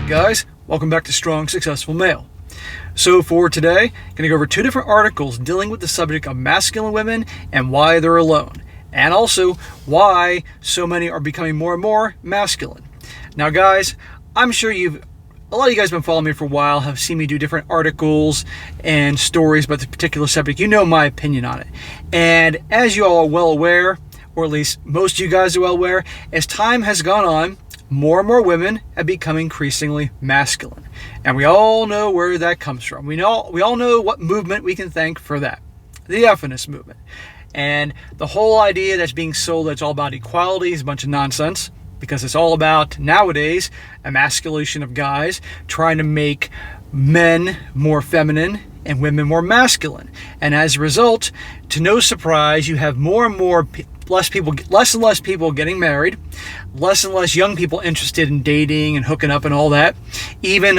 guys, welcome back to Strong Successful Male. So for today, I'm going to go over two different articles dealing with the subject of masculine women and why they're alone, and also why so many are becoming more and more masculine. Now guys, I'm sure a lot of you guys have been following me for a while, have seen me do different articles and stories about this particular subject. You know my opinion on it. And as you all are well aware, or at least most of you guys are well aware, as time has gone on, more and more women have become increasingly masculine. And we all know where that comes from. We all know what movement we can thank for that. The feminist movement. And the whole idea that's being sold that's all about equality is a bunch of nonsense, because it's all about, nowadays, emasculation of guys, trying to make men more feminine and women more masculine. And as a result, to no surprise, you have more and more less and less people getting married, less and less young people interested in dating and hooking up and all that. Even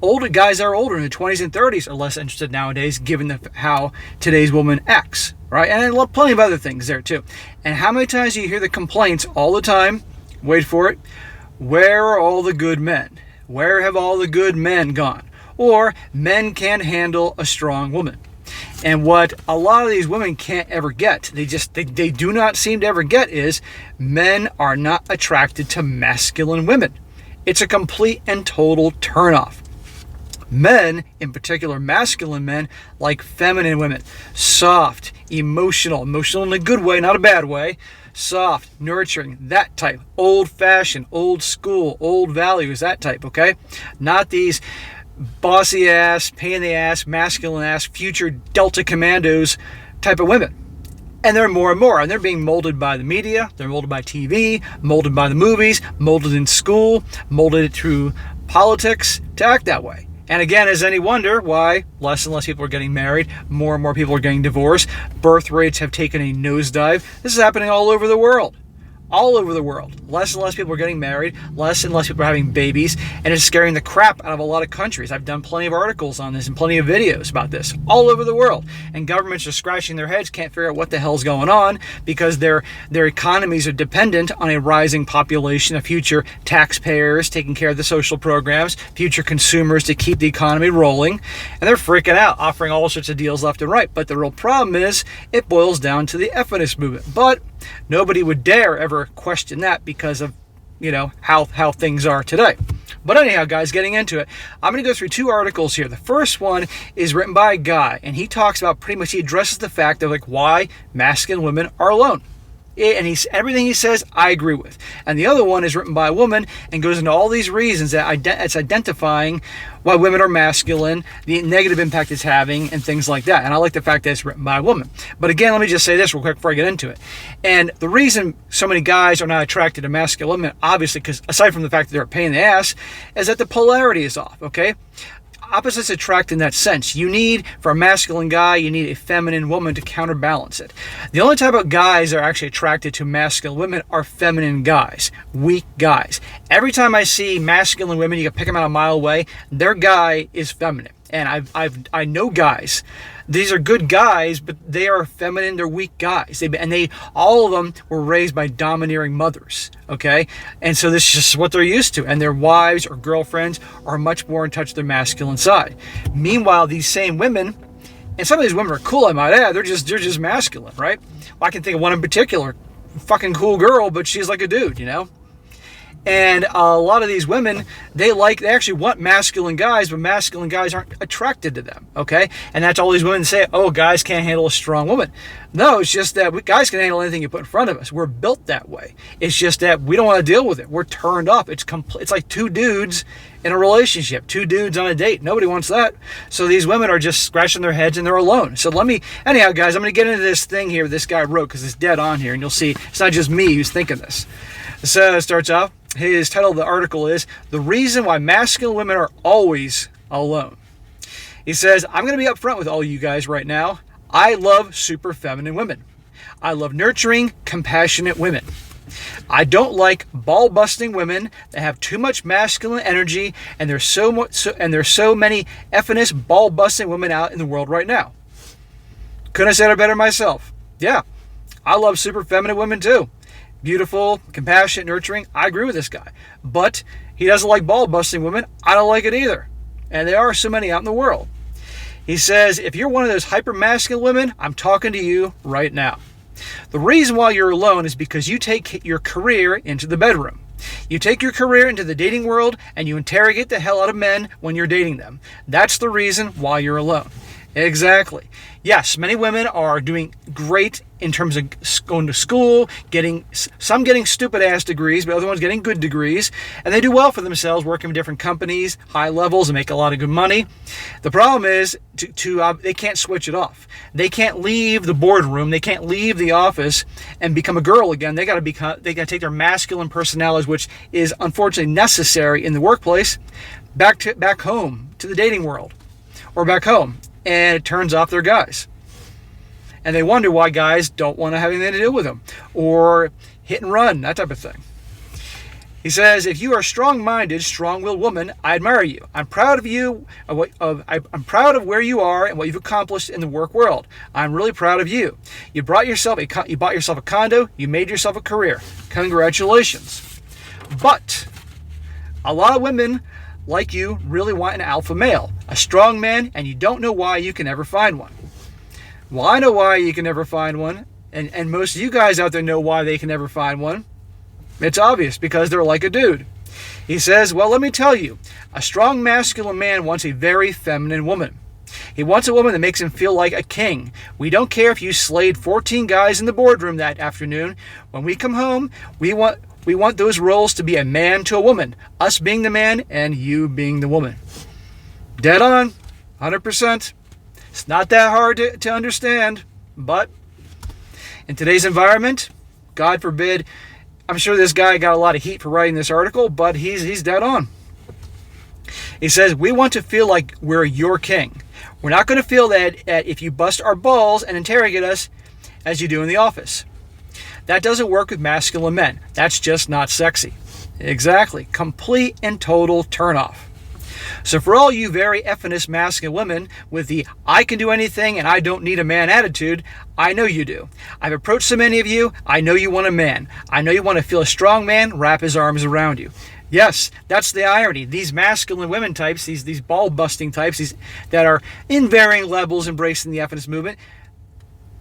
older guys that are older in the 20s and 30s are less interested nowadays, given how today's woman acts, right? And I love plenty of other things there too. And how many times do you hear the complaints all the time? Wait for it. Where are all the good men? Where have all the good men gone? Or men can't handle a strong woman. And what a lot of these women can't ever get, they do not seem to ever get, is men are not attracted to masculine women. It's a complete and total turnoff. Men, in particular masculine men, like feminine women. Soft, emotional in a good way, not a bad way. Soft, nurturing, that type. Old-fashioned, old school, old values, that type, okay? Not these bossy ass, pain in the ass, masculine ass, future Delta Commandos type of women. And they're more and more, and they're being molded by the media, they're molded by TV, molded by the movies, molded in school, molded through politics to act that way. And again, is any wonder why less and less people are getting married, more and more people are getting divorced, birth rates have taken a nosedive. This is happening all over the world. All over the world. Less and less people are getting married, less and less people are having babies, and it's scaring the crap out of a lot of countries. I've done plenty of articles on this and plenty of videos about this all over the world. And governments are scratching their heads, can't figure out what the hell's going on, because their economies are dependent on a rising population of future taxpayers taking care of the social programs, future consumers to keep the economy rolling, and they're freaking out, offering all sorts of deals left and right. But the real problem is, it boils down to the feminist movement. But nobody would dare ever question that because of, how things are today. But anyhow, guys, getting into it, I'm going to go through two articles here. The first one is written by a guy, and he talks about he addresses the fact of why masculine women are alone. And everything he says, I agree with. And the other one is written by a woman and goes into all these reasons that it's identifying why women are masculine, the negative impact it's having, and things like that. And I like the fact that it's written by a woman. But again, let me just say this real quick before I get into it. And the reason so many guys are not attracted to masculine women, obviously, because aside from the fact that they're a pain in the ass, is that the polarity is off, okay? Opposites attract in that sense. For a masculine guy, you need a feminine woman to counterbalance it. The only type of guys that are actually attracted to masculine women are feminine guys, weak guys. Every time I see masculine women, you can pick them out a mile away, their guy is feminine. And I know guys. These are good guys, but they are feminine, they're weak guys. All of them were raised by domineering mothers, okay? And so this is just what they're used to. And their wives or girlfriends are much more in touch with their masculine side. Meanwhile, these same women, and some of these women are cool, I might add, they're just masculine, right? Well, I can think of one in particular, fucking cool girl, but she's like a dude, And a lot of these women, they actually want masculine guys, but masculine guys aren't attracted to them, okay? And that's all these women say, oh, guys can't handle a strong woman. No, it's just that guys can handle anything you put in front of us. We're built that way. It's just that we don't want to deal with it. We're turned off. It's like two dudes in a relationship, two dudes on a date. Nobody wants that. So these women are just scratching their heads and they're alone. So anyhow, guys, I'm going to get into this thing here this guy wrote, because it's dead on here, and you'll see it's not just me who's thinking this. So it starts off. His title of the article is The Reason Why Masculine Women Are Always Alone. He says, I'm going to be upfront with all you guys right now. I love super feminine women. I love nurturing, compassionate women. I don't like ball-busting women that have too much masculine energy, and there's so many effing ball-busting women out in the world right now. Couldn't have said it better myself. Yeah, I love super feminine women too. beautiful, compassionate, nurturing. I agree with this guy. But he doesn't like ball busting women. I don't like it either. And there are so many out in the world. He says, if you're one of those hyper-masculine women, I'm talking to you right now. The reason why you're alone is because you take your career into the bedroom. You take your career into the dating world and you interrogate the hell out of men when you're dating them. That's the reason why you're alone. Exactly. Yes, many women are doing great in terms of going to school, getting stupid ass degrees, but other ones getting good degrees, and they do well for themselves, working in different companies, high levels, and make a lot of good money. The problem is they can't switch it off. They can't leave the boardroom, they can't leave the office and become a girl again. They got to take their masculine personalities, which is unfortunately necessary in the workplace, back home to the dating world, or back home. And it turns off their guys. And they wonder why guys don't want to have anything to do with them, or hit and run, that type of thing. He says, if you are a strong-minded, strong-willed woman, I admire you. I'm proud of you. I'm proud of where you are and what you've accomplished in the work world. I'm really proud of you. You bought yourself a condo. You made yourself a career. Congratulations. But a lot of women like you really want an alpha male, a strong man, and you don't know why you can never find one. Well, I know why you can never find one, and most of you guys out there know why they can never find one. It's obvious, because they're like a dude. He says, well, let me tell you, a strong masculine man wants a very feminine woman. He wants a woman that makes him feel like a king. We don't care if you slayed 14 guys in the boardroom that afternoon. When we come home, we want those roles to be a man to a woman, us being the man and you being the woman. Dead on, 100%. It's not that hard to understand, but in today's environment, God forbid, I'm sure this guy got a lot of heat for writing this article, but he's dead on. He says, we want to feel like we're your king. We're not going to feel that if you bust our balls and interrogate us as you do in the office. That doesn't work with masculine men. That's just not sexy. Exactly. Complete and total turnoff. So for all you very effeminate masculine women with the I can do anything and I don't need a man attitude, I know you do. I've approached so many of you. I know you want a man. I know you want to feel a strong man wrap his arms around you. Yes, that's the irony. These masculine women types, these ball-busting types, these that are in varying levels embracing the effeminate movement,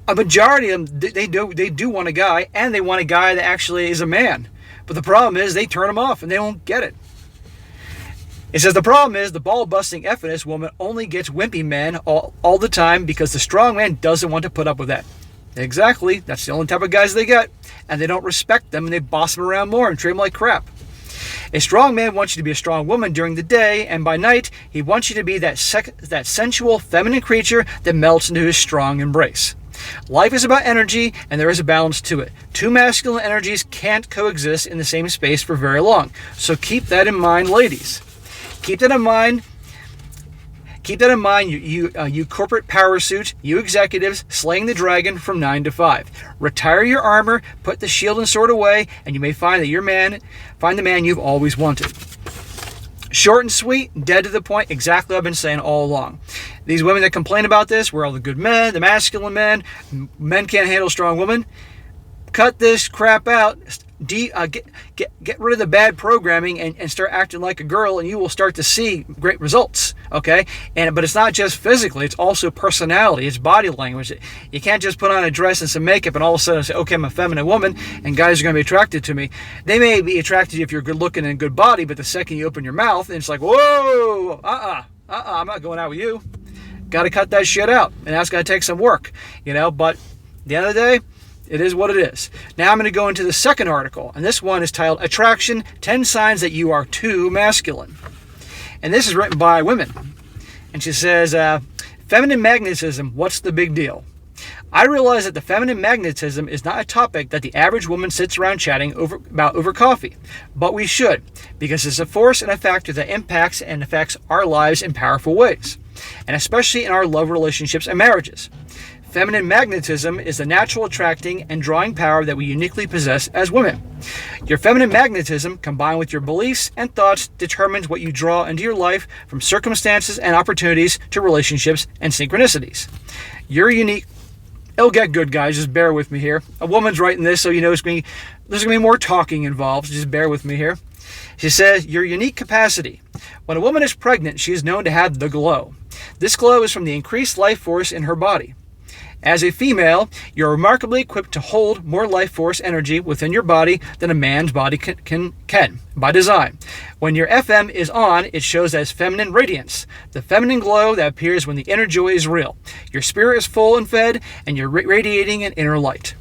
a majority of them, they do want a guy, and they want a guy that actually is a man. But the problem is they turn them off, and they don't get it. It says the problem is the ball-busting effeminate woman only gets wimpy men all the time because the strong man doesn't want to put up with that. Exactly. That's the only type of guys they get. And they don't respect them, and they boss them around more and treat them like crap. A strong man wants you to be a strong woman during the day, and by night, he wants you to be that sensual, feminine creature that melts into his strong embrace. Life is about energy, and there is a balance to it. Two masculine energies can't coexist in the same space for very long. So keep that in mind, ladies. Keep that in mind. Keep that in mind, you corporate power suits, you executives slaying the dragon from 9 to 5. Retire your armor, put the shield and sword away, and you may find the man you've always wanted. Short and sweet, dead to the point, exactly what I've been saying all along. These women that complain about this, we're all the good men, the masculine men can't handle a strong woman. Cut this crap out. Get rid of the bad programming and start acting like a girl, and you will start to see great results. Okay, but it's not just physically; it's also personality, it's body language. You can't just put on a dress and some makeup and all of a sudden say, "Okay, I'm a feminine woman," and guys are going to be attracted to me. They may be attracted to you if you're good looking and good body, but the second you open your mouth, and it's like, "Whoa, I'm not going out with you." Got to cut that shit out, and that's going to take some work, But at the end of the day, it is what it is. Now I'm going to go into the second article, and this one is titled Attraction, 10 Signs That You Are Too Masculine. And this is written by women. And she says, feminine magnetism, what's the big deal? I realize that the feminine magnetism is not a topic that the average woman sits around chatting about over coffee, but we should, because it's a force and a factor that impacts and affects our lives in powerful ways, and especially in our love relationships and marriages. Feminine magnetism is the natural attracting and drawing power that we uniquely possess as women. Your feminine magnetism, combined with your beliefs and thoughts, determines what you draw into your life, from circumstances and opportunities to relationships and synchronicities. Your unique It'll get good, guys. Just bear with me here. A woman's writing this, so you know there's going to be more talking involved. So just bear with me here. She says, your unique capacity. When a woman is pregnant, she is known to have the glow. This glow is from the increased life force in her body. As a female, you're remarkably equipped to hold more life force energy within your body than a man's body can by design. When your FM is on, it shows as feminine radiance, the feminine glow that appears when the inner joy is real. Your spirit is full and fed, and you're radiating an inner light.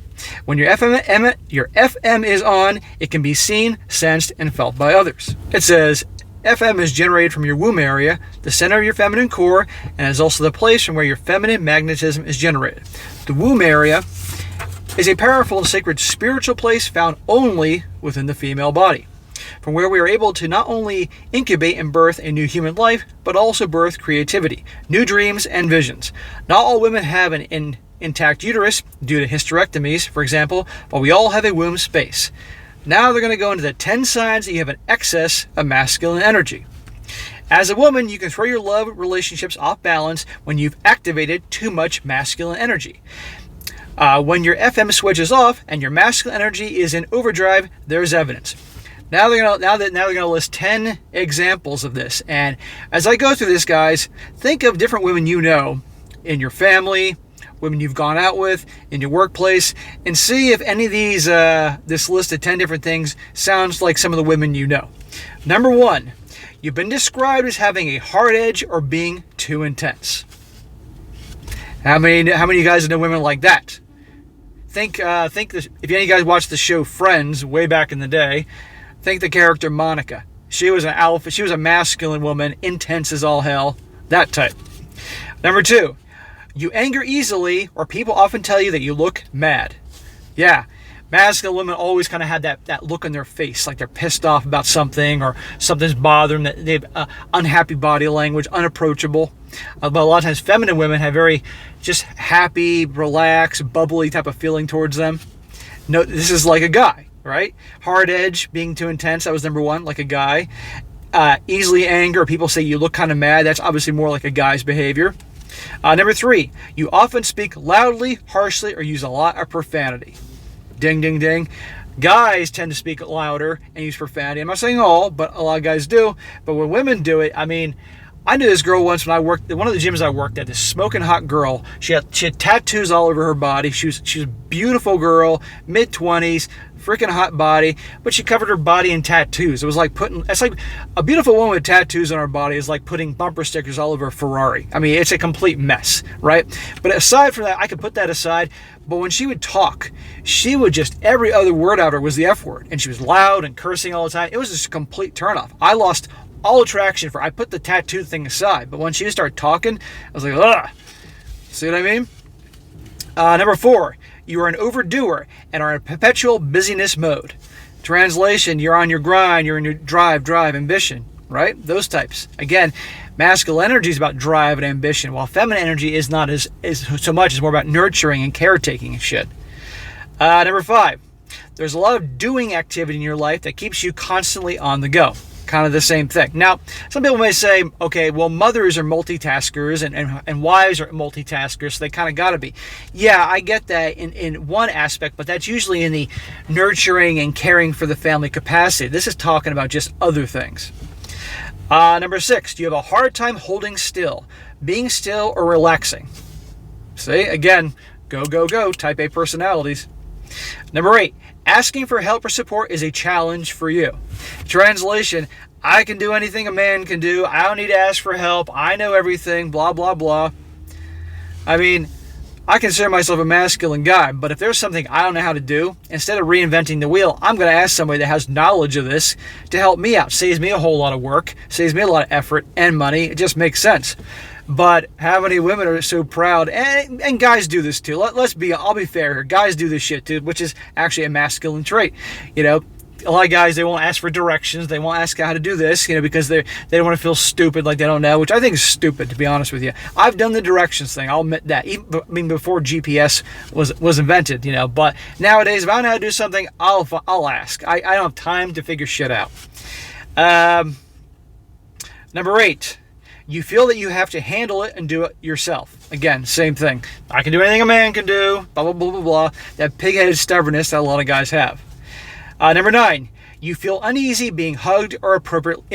When your FM is on, it can be seen, sensed, and felt by others. It says, FM is generated from your womb area, the center of your feminine core, and is also the place from where your feminine magnetism is generated. The womb area is a powerful and sacred spiritual place found only within the female body, from where we are able to not only incubate and birth a new human life, but also birth creativity, new dreams, and visions. Not all women have an intact uterus due to hysterectomies, for example, but we all have a womb space. Now they're going to go into the 10 signs that you have an excess of masculine energy. As a woman, you can throw your love relationships off balance when you've activated too much masculine energy. When your FM switches off and your masculine energy is in overdrive, there's evidence. Now they're gonna list 10 examples of this. And as I go through this, guys, think of different women you know in your family, women you've gone out with, in your workplace, and see if any of these, this list of 10 different things sounds like some of the women you know. Number 1, you've been described as having a hard edge or being too intense. How many of you guys know women like that? Think this, if any of you guys watched the show Friends way back in the day, think the character Monica. She was an alpha, she was a masculine woman, intense as all hell, that type. Number 2, you anger easily, or people often tell you that you look mad. Yeah, masculine women always kind of had that look on their face, like they're pissed off about something, or something's bothering them, that they have unhappy body language, unapproachable. But a lot of times feminine women have very just happy, relaxed, bubbly type of feeling towards them. No, this is like a guy, right? Hard edge, being too intense, that was number 1, like a guy. Easily anger, people say you look kind of mad, that's obviously more like a guy's behavior. Number 3, you often speak loudly, harshly, or use a lot of profanity. Ding, ding, ding. Guys tend to speak louder and use profanity. I'm not saying all, but a lot of guys do. But when women do it, I mean, I knew this girl once when I worked at one of the gyms I worked at, this smoking hot girl. She had tattoos all over her body. She was a beautiful girl, mid-20s, freaking hot body, but she covered her body in tattoos. It was like it's like a beautiful woman with tattoos on her body is like putting bumper stickers all over a Ferrari. I mean, it's a complete mess, right? But aside from that, I could put that aside. But when she would talk, she would just, every other word out of her was the F word. And she was loud and cursing all the time. It was just a complete turnoff. I lost all attraction for her. I put the tattoo thing aside. But when she started talking, I was like, ugh. See what I mean? Number 4, you are an overdoer and are in perpetual busyness mode. Translation, you're on your grind, you're in your drive, ambition, right? Those types. Again, masculine energy is about drive and ambition, while feminine energy is not as so much. It's more about nurturing and caretaking and shit. Number 5, there's a lot of doing activity in your life that keeps you constantly on the go. Kind of the same thing. Now, some people may say, okay, well, mothers are multitaskers and wives are multitaskers, so they kind of got to be. Yeah, I get that in one aspect, but that's usually in the nurturing and caring for the family capacity. This is talking about just other things. Number 6, do you have a hard time holding still, being still, or relaxing? See, again, go, go, go, type A personalities. Number 8, asking for help or support is a challenge for you. Translation, I can do anything a man can do. I don't need to ask for help. I know everything, blah, blah, blah. I mean, I consider myself a masculine guy, but if there's something I don't know how to do, instead of reinventing the wheel, I'm going to ask somebody that has knowledge of this to help me out. Saves me a whole lot of work, saves me a lot of effort and money. It just makes sense. But how many women are so proud, and guys do this too. I'll be fair here. Guys do this shit too, which is actually a masculine trait. You know, a lot of guys, they won't ask for directions. They won't ask how to do this, you know, because they don't want to feel stupid, like they don't know, which I think is stupid, to be honest with you. I've done the directions thing. I'll admit that. Before GPS was invented, you know. But nowadays, if I don't know how to do something, I'll ask. I don't have time to figure shit out. Number 8. You feel that you have to handle it and do it yourself. Again, same thing. I can do anything a man can do, blah, blah, blah, blah, blah. That pig-headed stubbornness that a lot of guys have. Number 9, you feel uneasy being hugged or appropriately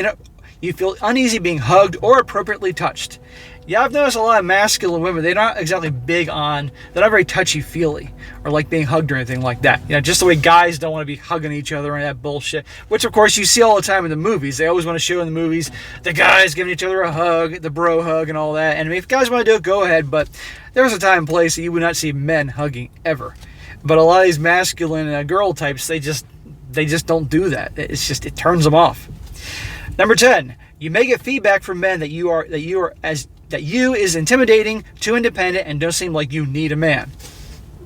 touched. Yeah, I've noticed a lot of masculine women, they're not exactly big on, they're not very touchy-feely or like being hugged or anything like that. You know, just the way guys don't want to be hugging each other and that bullshit, which of course you see all the time in the movies. They always want to show in the movies the guys giving each other a hug, the bro hug and all that. And I mean, if guys want to do it, go ahead, but there's a time and place that you would not see men hugging ever. But a lot of these masculine girl types, they just don't do that. It turns them off. Number 10, you may get feedback from men that you is intimidating, too independent, and don't seem like you need a man.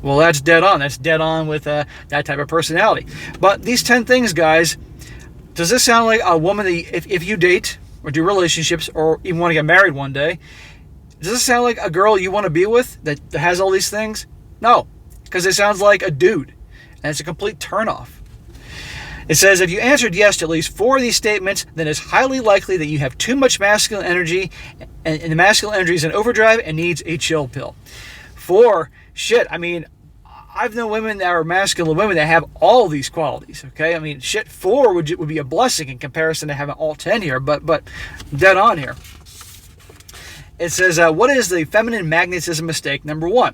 Well, that's dead on. That's dead on with that type of personality. But these 10 things, guys, does this sound like a woman that if you date or do relationships or even want to get married one day, does this sound like a girl you want to be with that has all these things? No, because it sounds like a dude, and it's a complete turnoff. It says, if you answered yes to at least 4 of these statements, then it's highly likely that you have too much masculine energy, and the masculine energy is in overdrive and needs a chill pill. 4, shit, I mean, I've known women that are masculine women that have all these qualities, okay? I mean, shit, 4 would be a blessing in comparison to having all 10 here, but dead on here. It says, what is the feminine magnetism mistake? Number 1.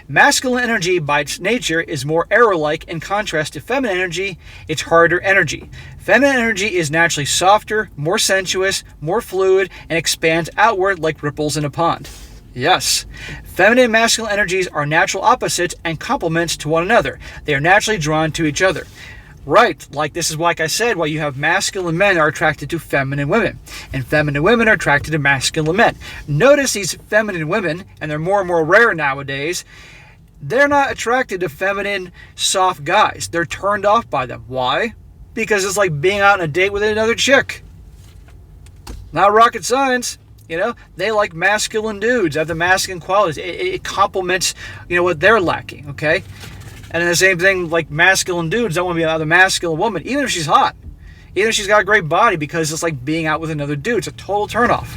Masculine energy by its nature is more arrow-like in contrast to feminine energy, it's harder energy. Feminine energy is naturally softer, more sensuous, more fluid, and expands outward like ripples in a pond. Yes. Feminine and masculine energies are natural opposites and complements to one another. They are naturally drawn to each other. Right, like this is like I said, why you have masculine men are attracted to feminine women, and feminine women are attracted to masculine men. Notice these feminine women, and they're more and more rare nowadays, they're not attracted to feminine, soft guys. They're turned off by them. Why? Because it's like being out on a date with another chick. Not rocket science. You know, they like masculine dudes, have the masculine qualities. It complements, what they're lacking, okay? And then the same thing, like masculine dudes don't want to be another masculine woman, even if she's hot. Even if she's got a great body, because it's like being out with another dude. It's a total turnoff.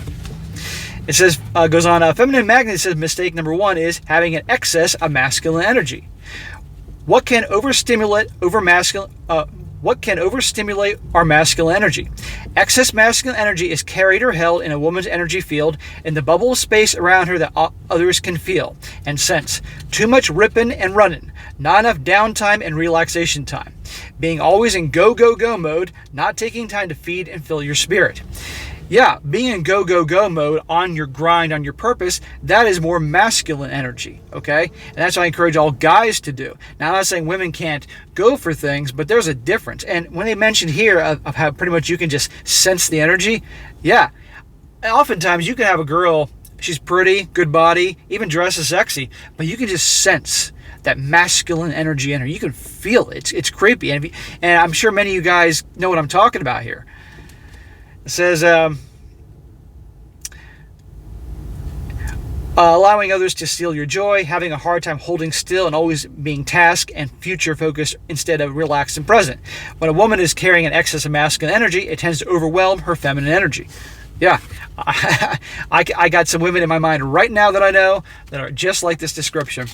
It says, goes on, feminine magnetism mistake number 1 is having an excess of masculine energy. What can overstimulate our masculine energy? Excess masculine energy is carried or held in a woman's energy field in the bubble of space around her that others can feel and sense. Too much ripping and running. Not enough downtime and relaxation time. Being always in go, go, go mode, not taking time to feed and fill your spirit. Yeah, being in go, go, go mode on your grind, on your purpose, that is more masculine energy, okay? And that's what I encourage all guys to do. Now, I'm not saying women can't go for things, but there's a difference. And when they mention here of how pretty much you can just sense the energy, yeah. Oftentimes you can have a girl, she's pretty, good body, even dresses sexy, but you can just sense that masculine energy in her. You can feel it. It's creepy. And I'm sure many of you guys know what I'm talking about here. It says, allowing others to steal your joy, having a hard time holding still and always being task and future focused instead of relaxed and present. When a woman is carrying an excess of masculine energy, it tends to overwhelm her feminine energy. Yeah, I got some women in my mind right now that I know that are just like this description.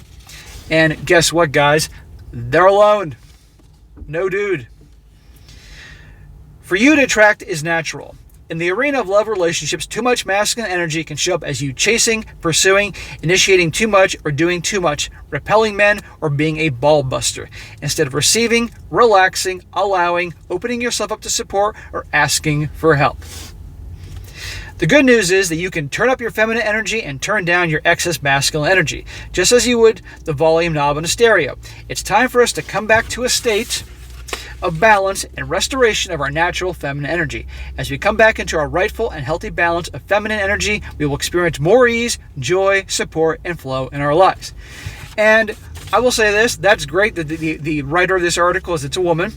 And guess what, guys? They're alone. No dude. For you to attract is natural. In the arena of love relationships, too much masculine energy can show up as you chasing, pursuing, initiating too much, or doing too much, repelling men, or being a ball buster, instead of receiving, relaxing, allowing, opening yourself up to support, or asking for help. The good news is that you can turn up your feminine energy and turn down your excess masculine energy, just as you would the volume knob on a stereo. It's time for us to come back to a state of balance and restoration of our natural feminine energy. As we come back into our rightful and healthy balance of feminine energy, we will experience more ease, joy, support, and flow in our lives. And I will say this, that's great that the writer of this article, as it's a woman,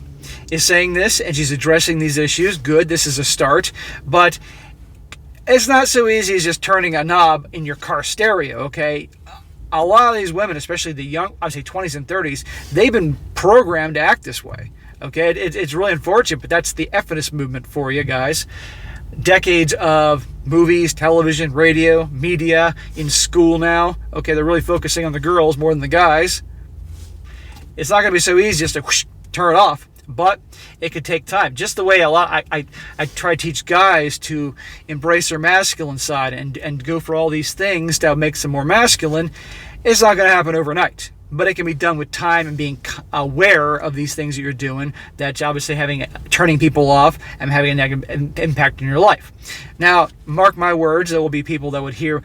is saying this, and she's addressing these issues. Good, this is a start. But it's not so easy as just turning a knob in your car stereo, okay? A lot of these women, especially the young, I would say 20s and 30s, they've been programmed to act this way. Okay, it's really unfortunate, but that's the F-ness movement for you guys. decades of movies, television, radio, media, in school now. Okay, they're really focusing on the girls more than the guys. It's not going to be so easy just to whoosh, turn it off, but it could take time. Just the way I try to teach guys to embrace their masculine side and go for all these things that makes them more masculine. It's not going to happen overnight, but it can be done with time and being aware of these things that you're doing. That's obviously turning people off and having a negative impact in your life. Now, mark my words, there will be people that would hear,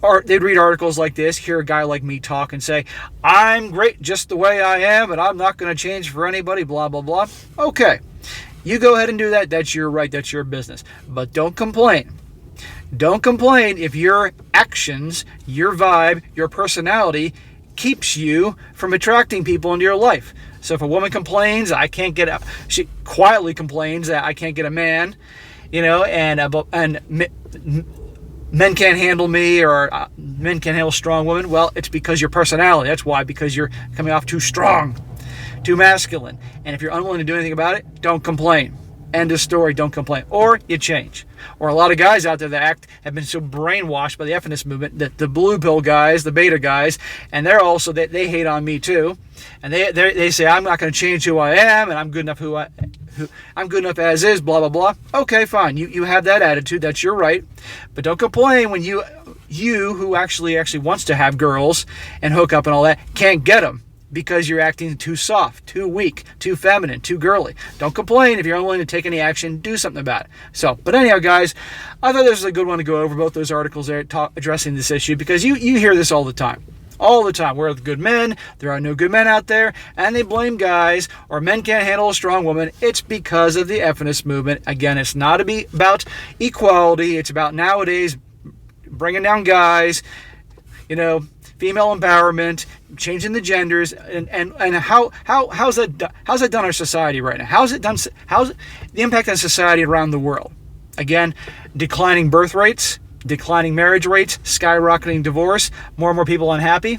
or they'd read articles like this, hear a guy like me talk and say, I'm great just the way I am, and I'm not going to change for anybody, blah, blah, blah. Okay, you go ahead and do that. That's your right. That's your business. But don't complain. Don't complain if your actions, your vibe, your personality keeps you from attracting people into your life. So if a woman complains, she quietly complains that I can't get a man, and men can't handle me, or men can't handle a strong woman. Well, it's because your personality. That's why, because you're coming off too strong, too masculine. And if you're unwilling to do anything about it, don't complain. End of story. Don't complain. Or you change. Or a lot of guys out there that have been so brainwashed by the feminist movement, that the blue pill guys, the beta guys, and they're also, they hate on me too. And they say, I'm not going to change who I am, and I'm good enough I'm good enough as is, blah, blah, blah. Okay, fine. You have that attitude. That's your right. But don't complain when you who actually wants to have girls and hook up and all that, can't get them because you're acting too soft, too weak, too feminine, too girly. Don't complain if you're unwilling to take any action. Do something about it. So, but anyhow, guys, I thought this was a good one to go over, both those articles there addressing this issue, because you hear this all the time. All the time. We're the good men. There are no good men out there. And they blame guys, or men can't handle a strong woman. It's because of the feminist movement. Again, it's not about equality. It's about nowadays bringing down guys, female empowerment, changing the genders, and how's that done in our society right now? How's the impact on society around the world? Again, declining birth rates, declining marriage rates, skyrocketing divorce, more and more people unhappy.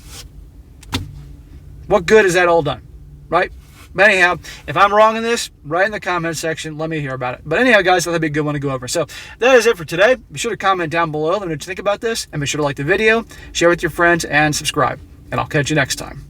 What good has that all done, right? But anyhow, if I'm wrong in this, write in the comment section. Let me hear about it. But anyhow, guys, that'd be a good one to go over. So that is it for today. Be sure to comment down below. Let me know what you think about this. And be sure to like the video, share with your friends, and subscribe. And I'll catch you next time.